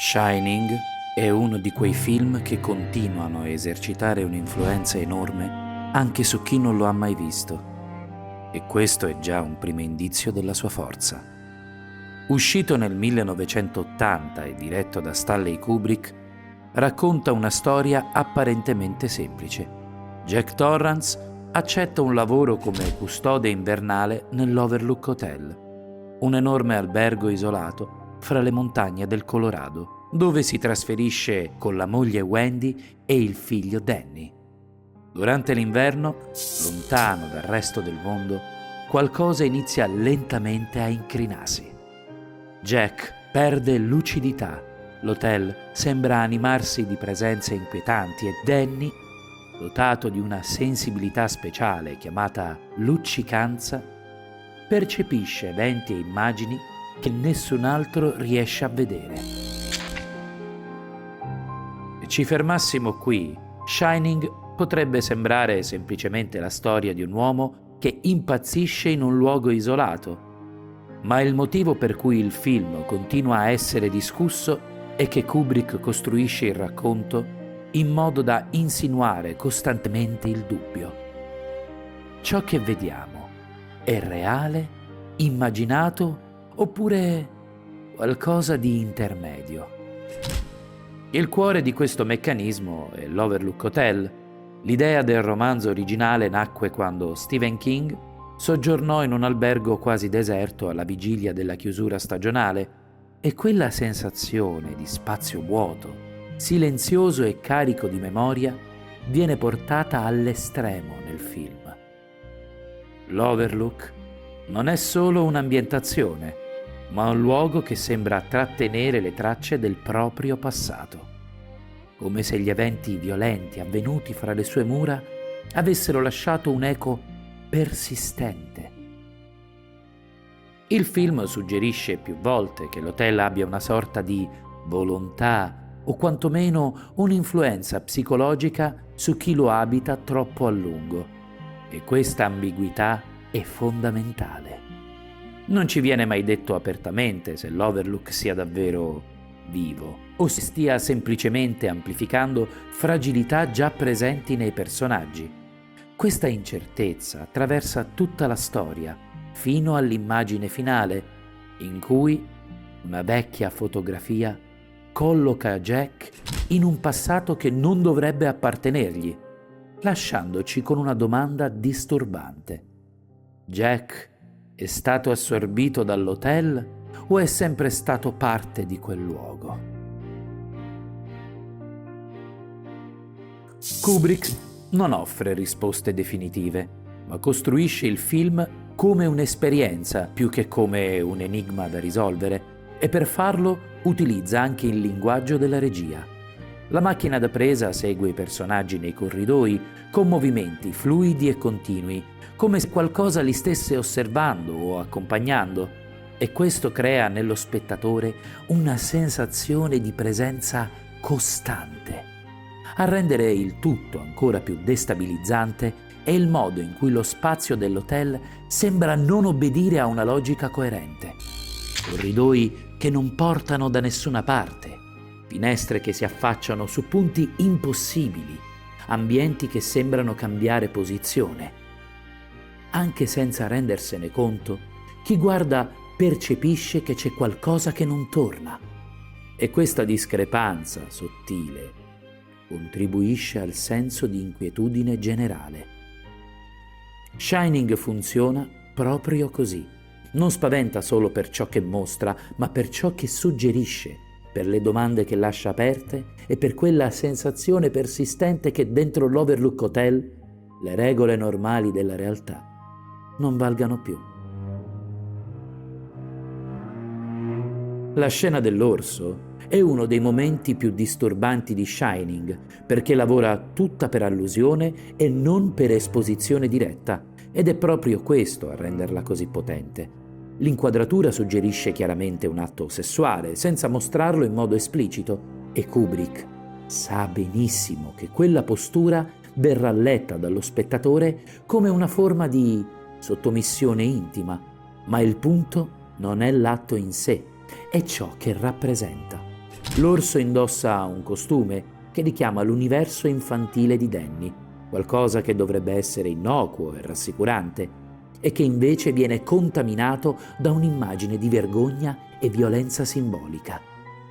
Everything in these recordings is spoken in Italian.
Shining è uno di quei film che continuano a esercitare un'influenza enorme anche su chi non lo ha mai visto. E questo è già un primo indizio della sua forza. Uscito nel 1980 e diretto da Stanley Kubrick, racconta una storia apparentemente semplice. Jack Torrance accetta un lavoro come custode invernale nell'Overlook Hotel, un enorme albergo isolato fra le montagne del Colorado, dove si trasferisce con la moglie Wendy e il figlio Danny. Durante l'inverno, lontano dal resto del mondo, qualcosa inizia lentamente a incrinarsi. Jack perde lucidità, l'hotel sembra animarsi di presenze inquietanti e Danny, dotato di una sensibilità speciale chiamata luccicanza, percepisce eventi e immagini che nessun altro riesce a vedere. Se ci fermassimo qui, Shining potrebbe sembrare semplicemente la storia di un uomo che impazzisce in un luogo isolato, ma il motivo per cui il film continua a essere discusso è che Kubrick costruisce il racconto in modo da insinuare costantemente il dubbio. Ciò che vediamo è reale, immaginato oppure qualcosa di intermedio? Il cuore di questo meccanismo è l'Overlook Hotel. L'idea del romanzo originale nacque quando Stephen King soggiornò in un albergo quasi deserto alla vigilia della chiusura stagionale e quella sensazione di spazio vuoto, silenzioso e carico di memoria, viene portata all'estremo nel film. L'Overlook non è solo un'ambientazione, ma un luogo che sembra trattenere le tracce del proprio passato, come se gli eventi violenti avvenuti fra le sue mura avessero lasciato un eco persistente. Il film suggerisce più volte che l'hotel abbia una sorta di volontà o quantomeno un'influenza psicologica su chi lo abita troppo a lungo, e questa ambiguità è fondamentale. Non ci viene mai detto apertamente se l'Overlook sia davvero vivo o se stia semplicemente amplificando fragilità già presenti nei personaggi. Questa incertezza attraversa tutta la storia, fino all'immagine finale, in cui una vecchia fotografia colloca Jack in un passato che non dovrebbe appartenergli, lasciandoci con una domanda disturbante. Jack è stato assorbito dall'hotel o è sempre stato parte di quel luogo? Kubrick non offre risposte definitive, ma costruisce il film come un'esperienza più che come un enigma da risolvere, e per farlo utilizza anche il linguaggio della regia. La macchina da presa segue i personaggi nei corridoi con movimenti fluidi e continui, come se qualcosa li stesse osservando o accompagnando, e questo crea nello spettatore una sensazione di presenza costante. A rendere il tutto ancora più destabilizzante è il modo in cui lo spazio dell'hotel sembra non obbedire a una logica coerente. Corridoi che non portano da nessuna parte, finestre che si affacciano su punti impossibili, ambienti che sembrano cambiare posizione. Anche senza rendersene conto, chi guarda percepisce che c'è qualcosa che non torna. E questa discrepanza sottile contribuisce al senso di inquietudine generale. Shining funziona proprio così. Non spaventa solo per ciò che mostra, ma per ciò che suggerisce, per le domande che lascia aperte e per quella sensazione persistente che dentro l'Overlook Hotel le regole normali della realtà non valgano più. La scena dell'orso è uno dei momenti più disturbanti di Shining, perché lavora tutta per allusione e non per esposizione diretta, ed è proprio questo a renderla così potente. L'inquadratura suggerisce chiaramente un atto sessuale, senza mostrarlo in modo esplicito, e Kubrick sa benissimo che quella postura verrà letta dallo spettatore come una forma di sottomissione intima, ma il punto non è l'atto in sé, è ciò che rappresenta. L'orso indossa un costume che richiama l'universo infantile di Danny, qualcosa che dovrebbe essere innocuo e rassicurante, e che invece viene contaminato da un'immagine di vergogna e violenza simbolica.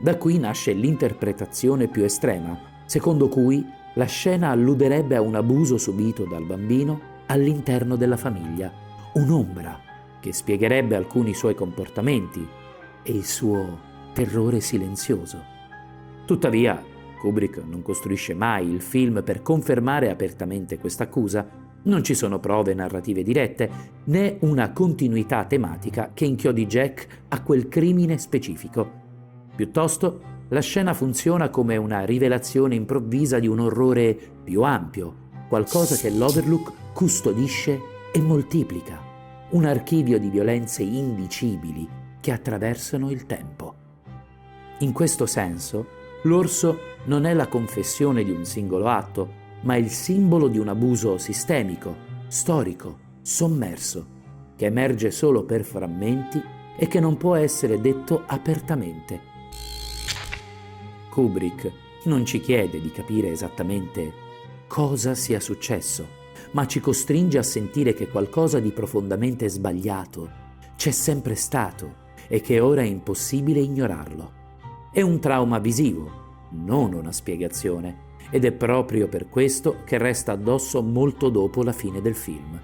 Da qui nasce l'interpretazione più estrema, secondo cui la scena alluderebbe a un abuso subito dal bambino all'interno della famiglia, un'ombra che spiegherebbe alcuni suoi comportamenti e il suo terrore silenzioso. Tuttavia, Kubrick non costruisce mai il film per confermare apertamente questa accusa. Non ci sono prove narrative dirette, né una continuità tematica che inchiodi Jack a quel crimine specifico. Piuttosto, la scena funziona come una rivelazione improvvisa di un orrore più ampio, qualcosa che l'Overlook custodisce e moltiplica, un archivio di violenze indicibili che attraversano il tempo. In questo senso, l'orso non è la confessione di un singolo atto, ma il simbolo di un abuso sistemico, storico, sommerso, che emerge solo per frammenti e che non può essere detto apertamente. Kubrick non ci chiede di capire esattamente cosa sia successo, ma ci costringe a sentire che qualcosa di profondamente sbagliato c'è sempre stato e che ora è impossibile ignorarlo. È un trauma visivo, non una spiegazione, ed è proprio per questo che resta addosso molto dopo la fine del film.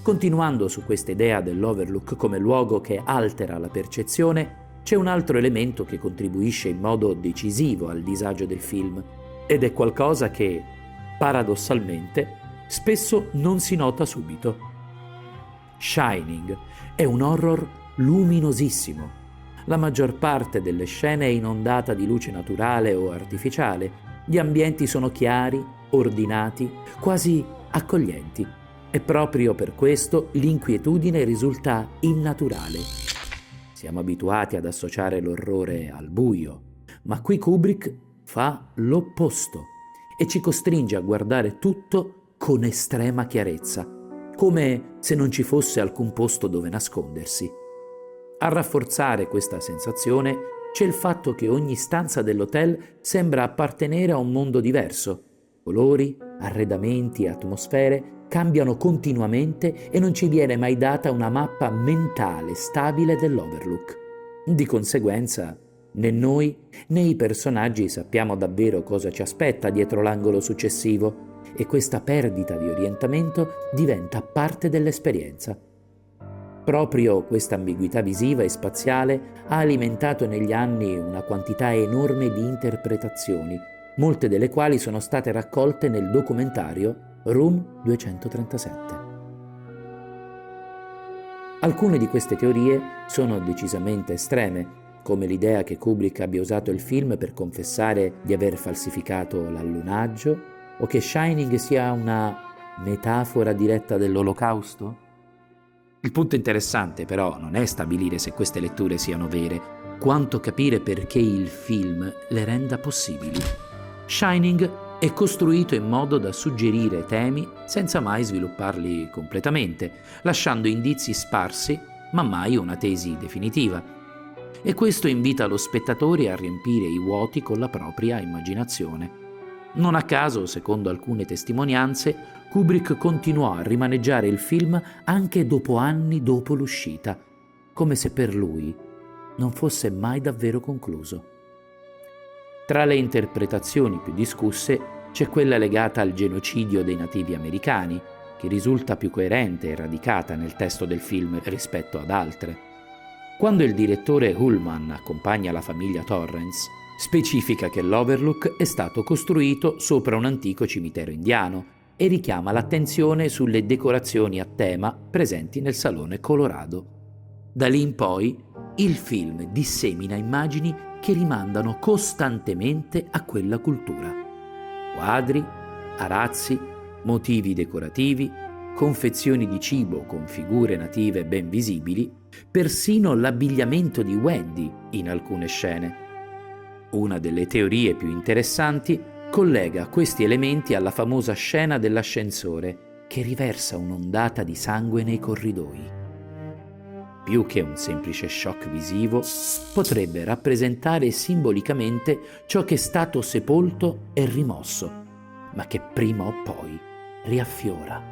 Continuando su questa idea dell'Overlook come luogo che altera la percezione, c'è un altro elemento che contribuisce in modo decisivo al disagio del film, ed è qualcosa che, paradossalmente, spesso non si nota subito. Shining è un horror luminosissimo. La maggior parte delle scene è inondata di luce naturale o artificiale. Gli ambienti sono chiari, ordinati, quasi accoglienti. E proprio per questo l'inquietudine risulta innaturale. Siamo abituati ad associare l'orrore al buio, ma qui Kubrick fa l'opposto e ci costringe a guardare tutto con estrema chiarezza, come se non ci fosse alcun posto dove nascondersi. A rafforzare questa sensazione c'è il fatto che ogni stanza dell'hotel sembra appartenere a un mondo diverso. Colori, arredamenti e atmosfere cambiano continuamente e non ci viene mai data una mappa mentale stabile dell'Overlook. Di conseguenza, né noi né i personaggi sappiamo davvero cosa ci aspetta dietro l'angolo successivo e questa perdita di orientamento diventa parte dell'esperienza. Proprio questa ambiguità visiva e spaziale ha alimentato negli anni una quantità enorme di interpretazioni, molte delle quali sono state raccolte nel documentario Room 237. Alcune di queste teorie sono decisamente estreme, come l'idea che Kubrick abbia usato il film per confessare di aver falsificato l'allunaggio o che Shining sia una metafora diretta dell'Olocausto. Il punto interessante però non è stabilire se queste letture siano vere, quanto capire perché il film le renda possibili. Shining è costruito in modo da suggerire temi senza mai svilupparli completamente, lasciando indizi sparsi ma mai una tesi definitiva. E questo invita lo spettatore a riempire i vuoti con la propria immaginazione. Non a caso, secondo alcune testimonianze, Kubrick continuò a rimaneggiare il film anche dopo anni dopo l'uscita, come se per lui non fosse mai davvero concluso. Tra le interpretazioni più discusse c'è quella legata al genocidio dei nativi americani, che risulta più coerente e radicata nel testo del film rispetto ad altre. Quando il direttore Ullman accompagna la famiglia Torrance, specifica che l'Overlook è stato costruito sopra un antico cimitero indiano e richiama l'attenzione sulle decorazioni a tema presenti nel Salone Colorado. Da lì in poi il film dissemina immagini che rimandano costantemente a quella cultura. Quadri, arazzi, motivi decorativi, confezioni di cibo con figure native ben visibili, persino l'abbigliamento di Wendy in alcune scene. Una delle teorie più interessanti collega questi elementi alla famosa scena dell'ascensore che riversa un'ondata di sangue nei corridoi. più che un semplice shock visivo, potrebbe rappresentare simbolicamente ciò che è stato sepolto e rimosso, ma che prima o poi riaffiora.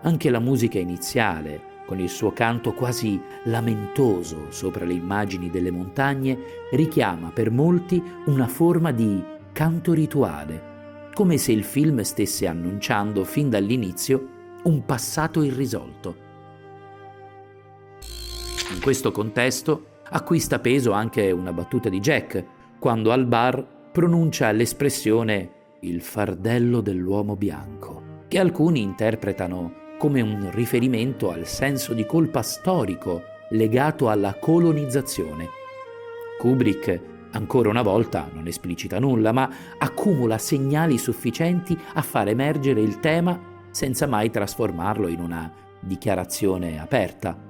Anche la musica iniziale, con il suo canto quasi lamentoso sopra le immagini delle montagne, richiama per molti una forma di canto rituale, come se il film stesse annunciando fin dall'inizio un passato irrisolto. In questo contesto acquista peso anche una battuta di Jack, quando al bar pronuncia l'espressione «il fardello dell'uomo bianco», che alcuni interpretano come un riferimento al senso di colpa storico legato alla colonizzazione. Kubrick, ancora una volta, non esplicita nulla, ma accumula segnali sufficienti a far emergere il tema senza mai trasformarlo in una dichiarazione aperta.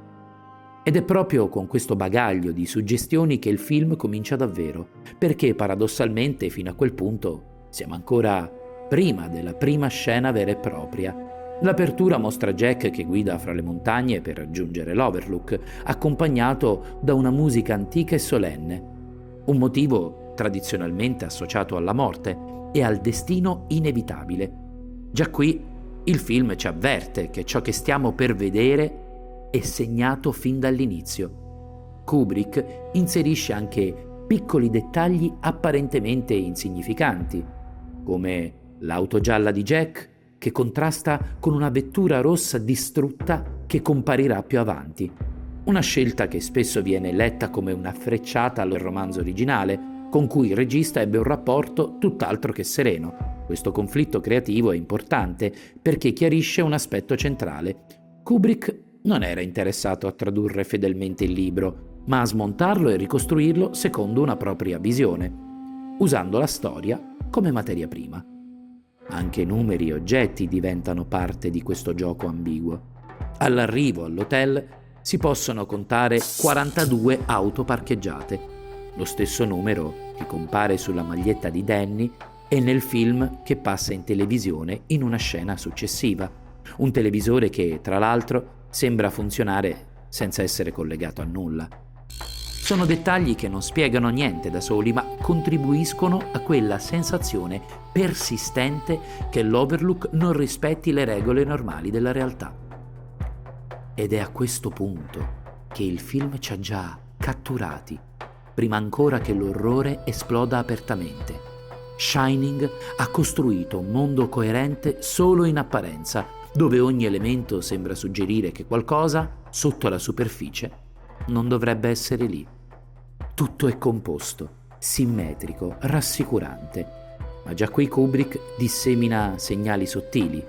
Ed è proprio con questo bagaglio di suggestioni che il film comincia davvero, perché paradossalmente fino a quel punto siamo ancora prima della prima scena vera e propria. L'apertura mostra Jack che guida fra le montagne per raggiungere l'Overlook, accompagnato da una musica antica e solenne, un motivo tradizionalmente associato alla morte e al destino inevitabile. Già qui il film ci avverte che ciò che stiamo per vedere è segnato fin dall'inizio. Kubrick inserisce anche piccoli dettagli apparentemente insignificanti, come l'auto gialla di Jack che contrasta con una vettura rossa distrutta che comparirà più avanti. Una scelta che spesso viene letta come una frecciata al romanzo originale, con cui il regista ebbe un rapporto tutt'altro che sereno. Questo conflitto creativo è importante perché chiarisce un aspetto centrale. Kubrick non era interessato a tradurre fedelmente il libro, ma a smontarlo e ricostruirlo secondo una propria visione, usando la storia come materia prima. Anche numeri e oggetti diventano parte di questo gioco ambiguo. All'arrivo all'hotel si possono contare 42 auto parcheggiate, lo stesso numero che compare sulla maglietta di Danny e nel film che passa in televisione in una scena successiva. Un televisore che, tra l'altro, sembra funzionare senza essere collegato a nulla. Sono dettagli che non spiegano niente da soli, ma contribuiscono a quella sensazione persistente che l'Overlook non rispetti le regole normali della realtà. Ed è a questo punto che il film ci ha già catturati, prima ancora che l'orrore esploda apertamente. Shining ha costruito un mondo coerente solo in apparenza, dove ogni elemento sembra suggerire che qualcosa, sotto la superficie, non dovrebbe essere lì. Tutto è composto, simmetrico, rassicurante, ma già qui Kubrick dissemina segnali sottili,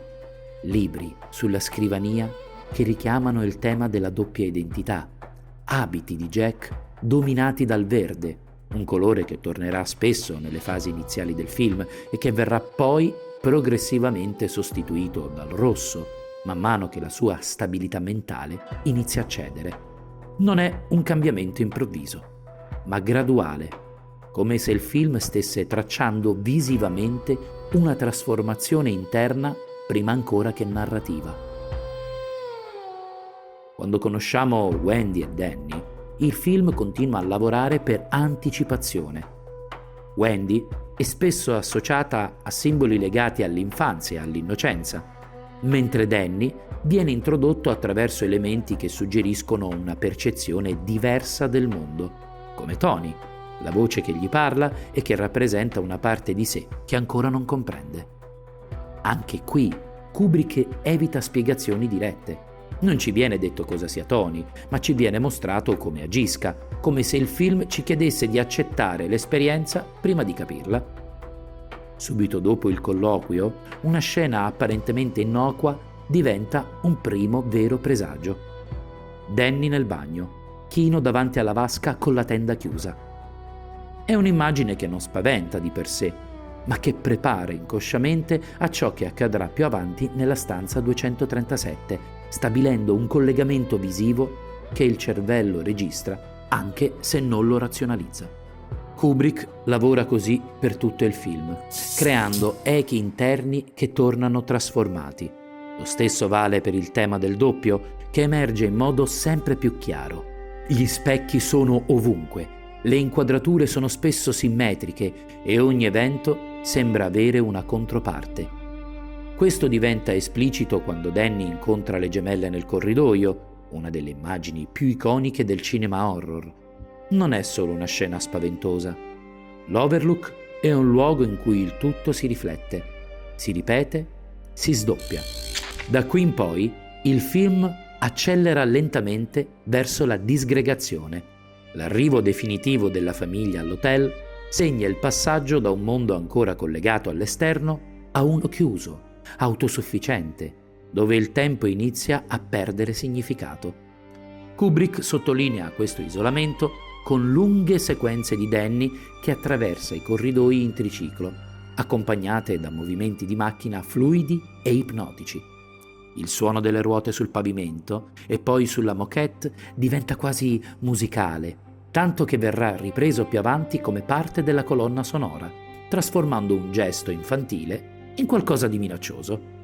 libri sulla scrivania che richiamano il tema della doppia identità, abiti di Jack dominati dal verde, un colore che tornerà spesso nelle fasi iniziali del film e che verrà poi progressivamente sostituito dal rosso, man mano che la sua stabilità mentale inizia a cedere. Non è un cambiamento improvviso, ma graduale, come se il film stesse tracciando visivamente una trasformazione interna prima ancora che narrativa. Quando conosciamo Wendy e Danny, il film continua a lavorare per anticipazione. Wendy è spesso associata a simboli legati all'infanzia e all'innocenza, mentre Danny viene introdotto attraverso elementi che suggeriscono una percezione diversa del mondo, come Tony, la voce che gli parla e che rappresenta una parte di sé che ancora non comprende. Anche qui Kubrick evita spiegazioni dirette. Non ci viene detto cosa sia Tony, ma ci viene mostrato come agisca, come se il film ci chiedesse di accettare l'esperienza prima di capirla. Subito dopo il colloquio, una scena apparentemente innocua diventa un primo vero presagio. Danny nel bagno, chino davanti alla vasca con la tenda chiusa. È un'immagine che non spaventa di per sé, ma che prepara inconsciamente a ciò che accadrà più avanti nella stanza 237, stabilendo un collegamento visivo che il cervello registra anche se non lo razionalizza. Kubrick lavora così per tutto il film, creando echi interni che tornano trasformati. Lo stesso vale per il tema del doppio, che emerge in modo sempre più chiaro. Gli specchi sono ovunque, le inquadrature sono spesso simmetriche e ogni evento sembra avere una controparte. Questo diventa esplicito quando Danny incontra le gemelle nel corridoio, una delle immagini più iconiche del cinema horror. Non è solo una scena spaventosa. L'Overlook è un luogo in cui il tutto si riflette, si ripete, si sdoppia. Da qui in poi il film accelera lentamente verso la disgregazione. L'arrivo definitivo della famiglia all'hotel segna il passaggio da un mondo ancora collegato all'esterno a uno chiuso, autosufficiente, dove il tempo inizia a perdere significato. Kubrick sottolinea questo isolamento con lunghe sequenze di Danny che attraversa i corridoi in triciclo, accompagnate da movimenti di macchina fluidi e ipnotici. Il suono delle ruote sul pavimento e poi sulla moquette diventa quasi musicale, tanto che verrà ripreso più avanti come parte della colonna sonora, trasformando un gesto infantile in qualcosa di minaccioso.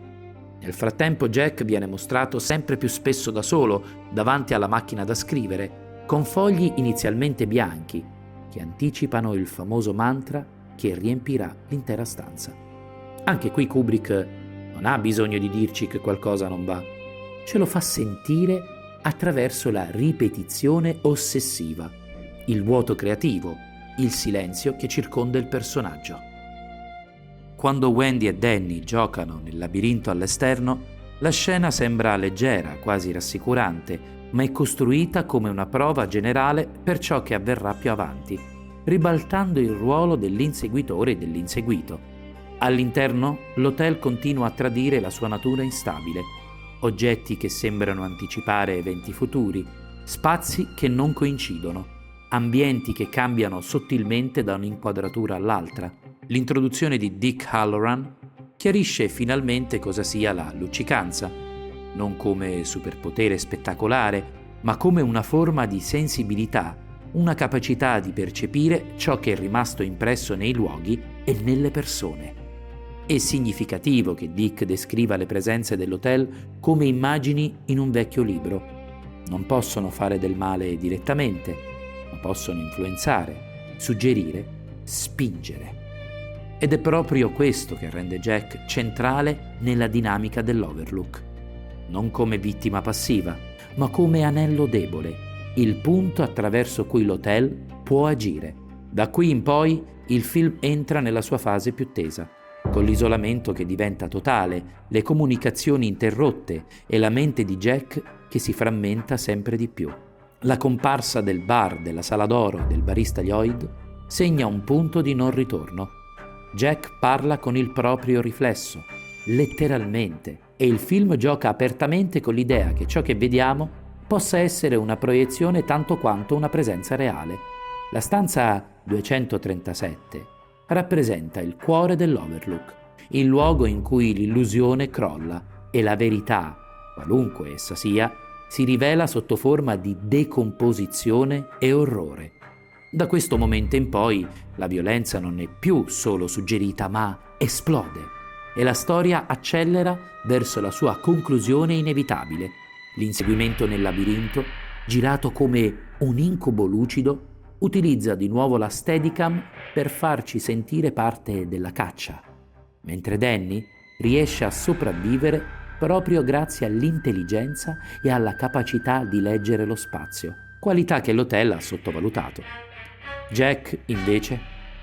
Nel frattempo Jack viene mostrato sempre più spesso da solo davanti alla macchina da scrivere, con fogli inizialmente bianchi, che anticipano il famoso mantra che riempirà l'intera stanza. Anche qui Kubrick non ha bisogno di dirci che qualcosa non va, ce lo fa sentire attraverso la ripetizione ossessiva, il vuoto creativo, il silenzio che circonda il personaggio. Quando Wendy e Danny giocano nel labirinto all'esterno, la scena sembra leggera, quasi rassicurante, ma è costruita come una prova generale per ciò che avverrà più avanti, ribaltando il ruolo dell'inseguitore e dell'inseguito. All'interno, l'hotel continua a tradire la sua natura instabile, oggetti che sembrano anticipare eventi futuri, spazi che non coincidono, ambienti che cambiano sottilmente da un'inquadratura all'altra. L'introduzione di Dick Halloran chiarisce finalmente cosa sia la luccicanza, non come superpotere spettacolare, ma come una forma di sensibilità, una capacità di percepire ciò che è rimasto impresso nei luoghi e nelle persone. È significativo che Dick descriva le presenze dell'hotel come immagini in un vecchio libro. Non possono fare del male direttamente, ma possono influenzare, suggerire, spingere. Ed è proprio questo che rende Jack centrale nella dinamica dell'Overlook. Non come vittima passiva, ma come anello debole, il punto attraverso cui l'hotel può agire. Da qui in poi il film entra nella sua fase più tesa, con l'isolamento che diventa totale, le comunicazioni interrotte e la mente di Jack che si frammenta sempre di più. La comparsa del bar, della sala d'oro e del barista Lloyd segna un punto di non ritorno. Jack parla con il proprio riflesso, letteralmente, e il film gioca apertamente con l'idea che ciò che vediamo possa essere una proiezione tanto quanto una presenza reale. La stanza 237 rappresenta il cuore dell'Overlook, il luogo in cui l'illusione crolla e la verità, qualunque essa sia, si rivela sotto forma di decomposizione e orrore. Da questo momento in poi la violenza non è più solo suggerita, ma esplode e la storia accelera verso la sua conclusione inevitabile. L'inseguimento nel labirinto, girato come un incubo lucido, utilizza di nuovo la Steadicam per farci sentire parte della caccia, mentre Danny riesce a sopravvivere proprio grazie all'intelligenza e alla capacità di leggere lo spazio, qualità che l'hotel ha sottovalutato. Jack, invece,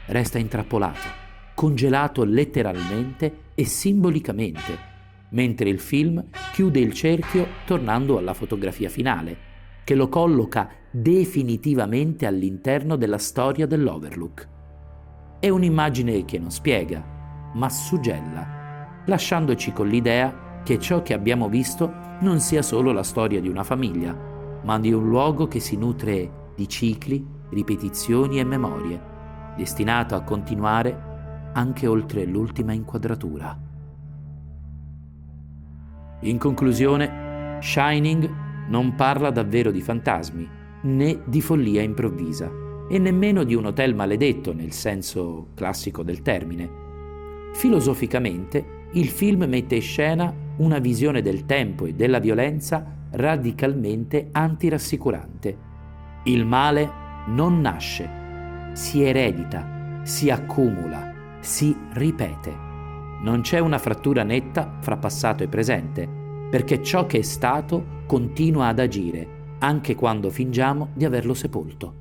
resta intrappolato, congelato letteralmente e simbolicamente, mentre il film chiude il cerchio tornando alla fotografia finale, che lo colloca definitivamente all'interno della storia dell'Overlook. È un'immagine che non spiega, ma suggella, lasciandoci con l'idea che ciò che abbiamo visto non sia solo la storia di una famiglia, ma di un luogo che si nutre di cicli, ripetizioni e memorie, destinato a continuare anche oltre l'ultima inquadratura. In conclusione, Shining non parla davvero di fantasmi, né di follia improvvisa, e nemmeno di un hotel maledetto nel senso classico del termine. Filosoficamente, il film mette in scena una visione del tempo e della violenza radicalmente antirassicurante. Il male non nasce, si eredita, si accumula, si ripete. Non c'è una frattura netta fra passato e presente, perché ciò che è stato continua ad agire, anche quando fingiamo di averlo sepolto.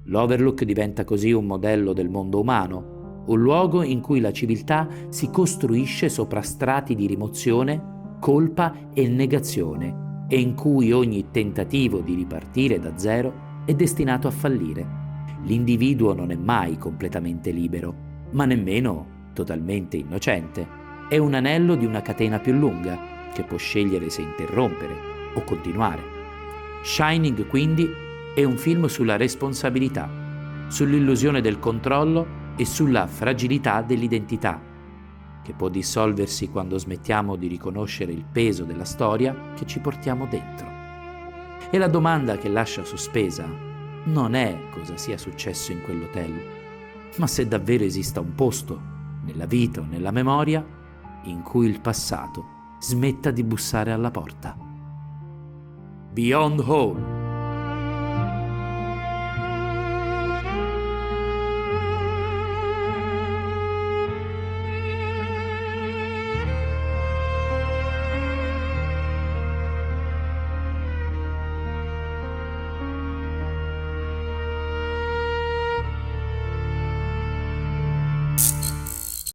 L'Overlook diventa così un modello del mondo umano, un luogo in cui la civiltà si costruisce sopra strati di rimozione, colpa e negazione, e in cui ogni tentativo di ripartire da zero è destinato a fallire. L'individuo non è mai completamente libero, ma nemmeno totalmente innocente. È un anello di una catena più lunga, che può scegliere se interrompere o continuare. Shining, quindi, è un film sulla responsabilità, sull'illusione del controllo e sulla fragilità dell'identità, che può dissolversi quando smettiamo di riconoscere il peso della storia che ci portiamo dentro. E la domanda che lascia sospesa non è cosa sia successo in quell'hotel, ma se davvero esista un posto, nella vita o nella memoria, in cui il passato smetta di bussare alla porta. Beyond Hall.